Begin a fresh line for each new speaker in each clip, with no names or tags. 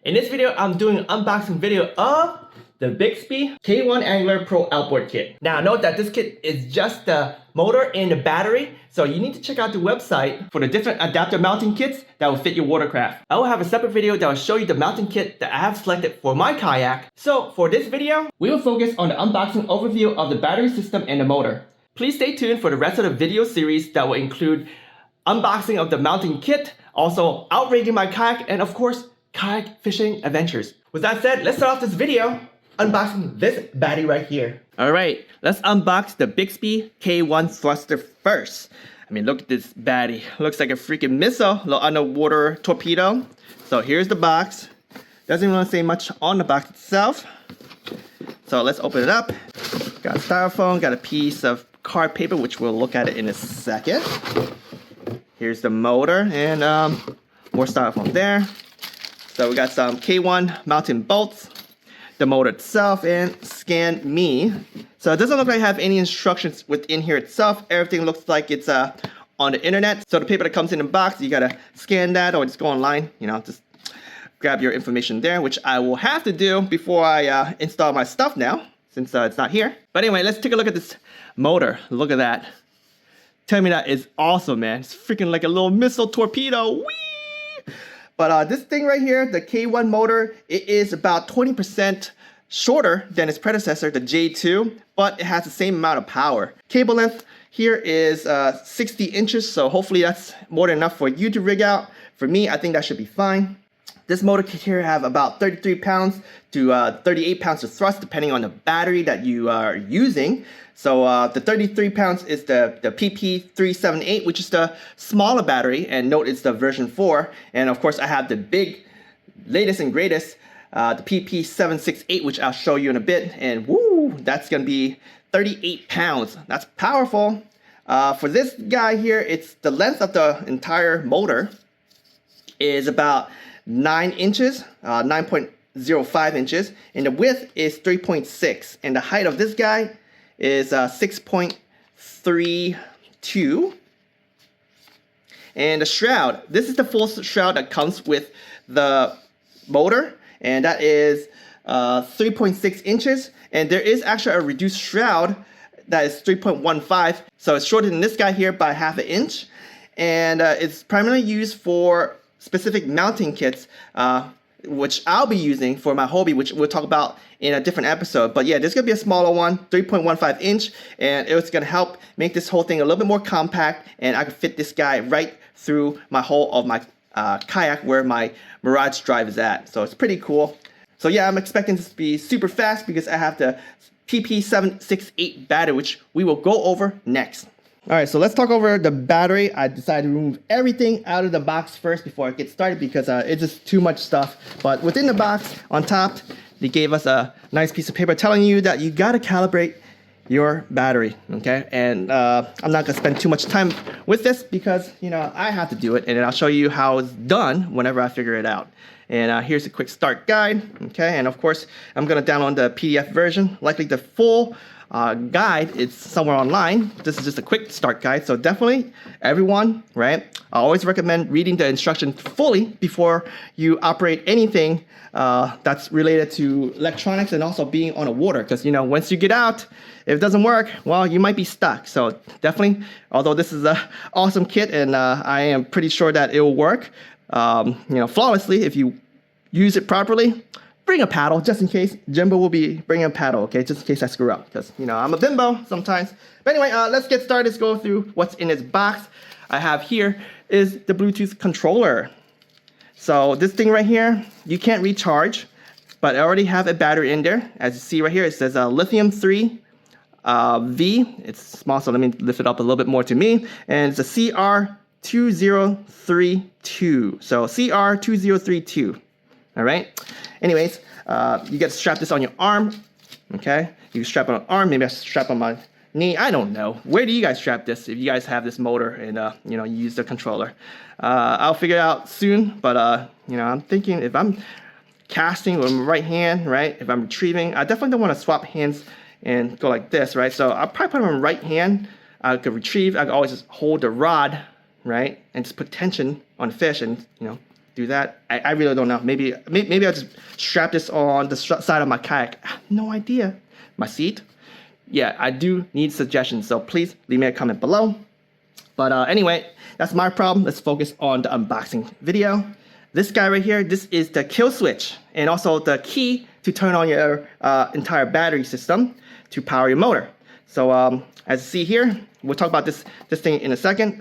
In this video, I'm doing an unboxing video of the Bixpy K-1 Angler Pro Outboard Kit. Now note that this kit is just the motor and the battery, so you need to check out the website for the different adapter mounting kits that will fit your watercraft. I will have a separate video that will show you the mounting kit that I have selected for my kayak. So for this video, we will focus on the unboxing overview of the battery system and the motor. Please stay tuned for the rest of the video series that will include unboxing of the mounting kit, also outrigging my kayak, and of course, kayak fishing adventures. With that said, let's start off this video unboxing this baddie right here. Alright, let's unbox the Bixpy K-1 thruster first. I mean, look at this baddie. Looks like a freaking missile, little underwater torpedo. So here's the box. Doesn't really say much on the box itself. So let's open it up. Got styrofoam, got a piece of card paper, which we'll look at it in a second. Here's the motor and more styrofoam there. So we got some K-1 mounting bolts, the motor itself, and Scan Me. So it doesn't look like I have any instructions within here itself. Everything looks like it's on the internet. So the paper that comes in the box, you gotta scan that or just go online, you know, just grab your information there, which I will have to do before I install my stuff now, since it's not here. But anyway, let's take a look at this motor. Look at that. Tell me that is awesome, man. It's freaking like a little missile torpedo. Whee! But this thing right here, the K-1 motor, it is about 20% shorter than its predecessor, the J2, but it has the same amount of power. Cable length here is 60 inches, so hopefully that's more than enough for you to rig out. For me, I think that should be fine. This motor can here have about 33 pounds to 38 pounds of thrust, depending on the battery that you are using. So the 33 pounds is the PP378, which is the smaller battery, and note it's the version 4. And of course I have the big, latest and greatest, the PP768, which I'll show you in a bit, and woo, that's gonna be 38 pounds. That's powerful. For this guy here, it's the length of the entire motor is about 9 inches, 9.05 inches, and the width is 3.6, and the height of this guy is 6.32. And the shroud, this is the full shroud that comes with the motor, and that is 3.6 inches, and there is actually a reduced shroud that is 3.15, so it's shorter than this guy here by ½ inch, and it's primarily used for specific mounting kits, which I'll be using for my Hobie, which we'll talk about in a different episode. But yeah, there's gonna be a smaller one, 3.15 inch, and it's gonna help make this whole thing a little bit more compact, and I can fit this guy right through my hull of my kayak where my Mirage drive is at. So it's pretty cool. So yeah, I'm expecting this to be super fast because I have the PP768 battery, which we will go over next. Alright, so let's talk over the battery. I decided to remove everything out of the box first before I get started because it's just too much stuff. But within the box, on top, they gave us a nice piece of paper telling you that you gotta calibrate your battery, okay? And I'm not gonna spend too much time with this because, you know, I have to do it, and then I'll show you how it's done whenever I figure it out. And here's a quick start guide, okay? And of course, I'm gonna download the PDF version, likely the full guide. It's somewhere online. This is just a quick start guide, so definitely everyone, right? I always recommend reading the instructions fully before you operate anything that's related to electronics and also being on the water, because you know, once you get out, if it doesn't work, well, you might be stuck. So definitely, although this is an awesome kit and I am pretty sure that it will work, you know, flawlessly if you use it properly. Bring a paddle, just in case. Jimbo will be bringing a paddle, okay? Just in case I screw up, because, you know, I'm a bimbo sometimes. But anyway, let's get started. Let's go through what's in this box. I have here is the Bluetooth controller. So this thing right here, you can't recharge, but I already have a battery in there. As you see right here, it says lithium 3 V. It's small, so let me lift it up a little bit more to me. And it's a CR2032. So CR2032, all right? Anyways, you get to strap this on your arm, okay? You can strap it on arm, maybe I strap on my knee, I don't know. Where do you guys strap this if you guys have this motor and, you know, you use the controller? I'll figure it out soon, but, you know, I'm thinking if I'm casting with my right hand, right, if I'm retrieving, I definitely don't want to swap hands and go like this, right? So I'll probably put it on my right hand. I could retrieve, I could always just hold the rod, right, and just put tension on the fish and, you know, do that? I really don't know. Maybe I'll just strap this on the side of my kayak. No idea. My seat? Yeah, I do need suggestions, so please leave me a comment below. But anyway, that's my problem. Let's focus on the unboxing video. This guy right here, this is the kill switch and also the key to turn on your entire battery system to power your motor. So as you see here, we'll talk about this thing in a second.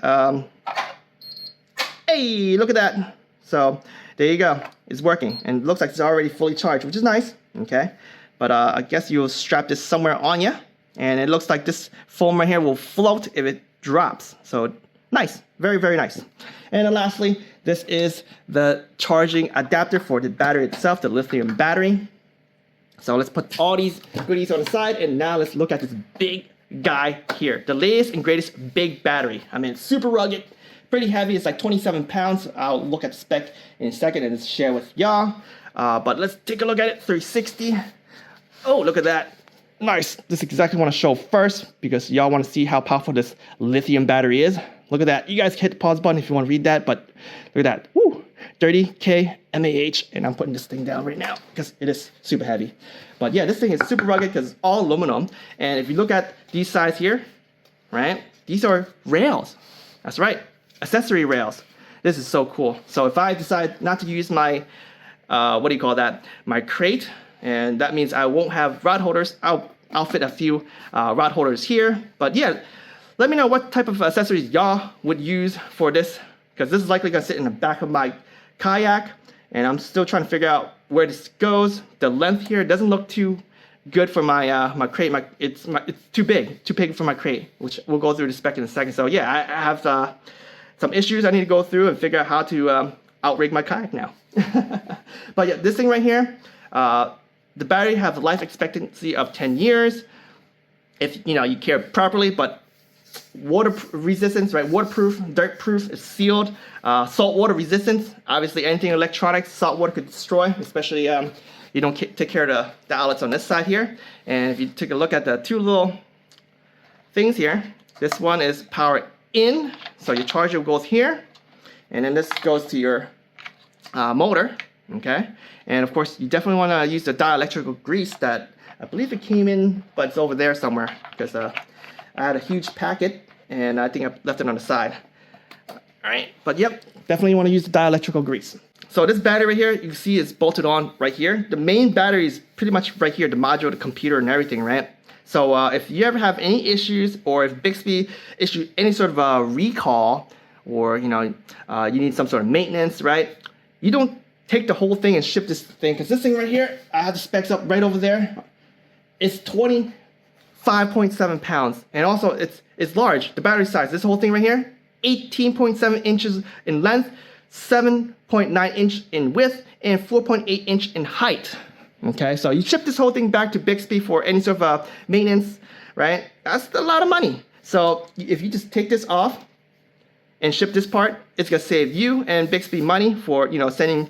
Hey, look at that. So there you go. It's working and it looks like it's already fully charged, which is nice. Okay, but I guess you'll strap this somewhere on you, and it looks like this foam right here will float if it drops. So nice, very, very nice. And then lastly, this is the charging adapter for the battery itself, the lithium battery. So let's put all these goodies on the side, and now let's look at this big guy here. The latest and greatest big battery. I mean, it's super rugged, pretty heavy. It's like 27 pounds. I'll look at the spec in a second and share with y'all. But let's take a look at it, 360. Oh, look at that. Nice. This is exactly what I want to show first because y'all want to see how powerful this lithium battery is. Look at that. You guys hit the pause button if you want to read that, but look at that. Woo! 30K mAh, and I'm putting this thing down right now because it is super heavy. But yeah, this thing is super rugged because it's all aluminum. And if you look at these sides here, right? These are rails. That's right, accessory rails. This is so cool. So if I decide not to use my, what do you call that? My crate, and that means I won't have rod holders. I'll fit a few rod holders here. But yeah, let me know what type of accessories y'all would use for this, because this is likely gonna sit in the back of my kayak, and I'm still trying to figure out where this goes. The length here doesn't look too good for my my crate. It's too big for my crate, which we'll go through the spec in a second. So yeah, I have some issues I need to go through and figure out how to outrig my kayak now. But yeah, this thing right here, the battery has a life expectancy of 10 years if you care properly, but water resistance, right? Waterproof, dirt proof, it's sealed. Salt water resistance, obviously anything electronics, salt water could destroy, especially you don't take care of the outlets on this side here. And if you take a look at the two little things here, this one is power in, so your charger goes here, and then this goes to your motor, okay? And of course, you definitely want to use the dielectrical grease that I believe it came in, but it's over there somewhere because I had a huge packet and I think I left it on the side. All right, but yep, definitely want to use the dielectrical grease. So this battery right here, you can see it's bolted on right here. The main battery is pretty much right here, the module, the computer and everything, right? So if you ever have any issues, or if Bixpy issued any sort of a recall, or you need some sort of maintenance, right? You don't take the whole thing and ship this thing, because this thing right here, I have the specs up right over there. It's 25.7 pounds, and also it's large. The battery size, this whole thing right here, 18.7 inches in length, 7.9 inch in width, and 4.8 inch in height. Okay, so you ship this whole thing back to Bixpy for any sort of maintenance, right? That's a lot of money. So if you just take this off and ship this part, it's gonna save you and Bixpy money for sending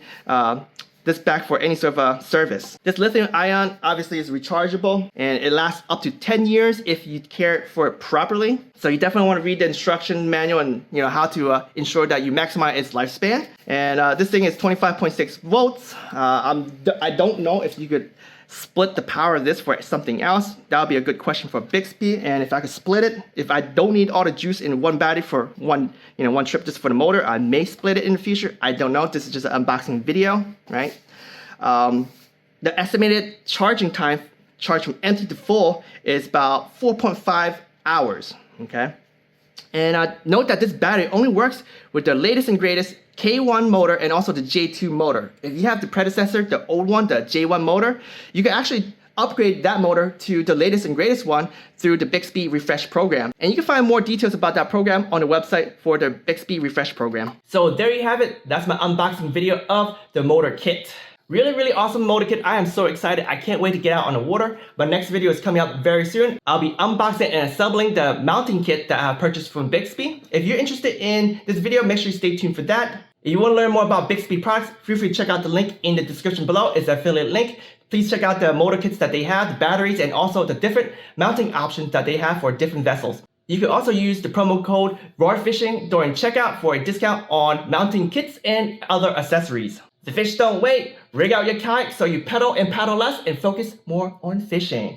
this back for any sort of service. This lithium ion obviously is rechargeable, and it lasts up to 10 years if you care for it properly. So you definitely want to read the instruction manual and how to ensure that you maximize its lifespan. And this thing is 25.6 volts. I don't know if you could split the power of this for something else. That would be a good question for Bixpy. And if I could split it, if I don't need all the juice in one battery for one trip just for the motor, I may split it in the future. I don't know. This is just an unboxing video, right? The estimated charging time, charge from empty to full, is about 4.5 hours, okay? And note that this battery only works with the latest and greatest K-1 motor and also the J2 motor. If you have the predecessor, the old one, the J1 motor, you can actually upgrade that motor to the latest and greatest one through the Bixpy Refresh program. And you can find more details about that program on the website for the Bixpy Refresh program. So there you have it. That's my unboxing video of the motor kit. Really, really awesome motor kit. I am so excited. I can't wait to get out on the water. My next video is coming up very soon. I'll be unboxing and assembling the mounting kit that I purchased from Bixpy. If you're interested in this video, make sure you stay tuned for that. If you want to learn more about Bixpy products, feel free to check out the link in the description below. It's an affiliate link. Please check out the motor kits that they have, the batteries, and also the different mounting options that they have for different vessels. You can also use the promo code raWr Fishing during checkout for a discount on mounting kits and other accessories. The fish don't wait. Rig out your kayak so you pedal and paddle less and focus more on fishing.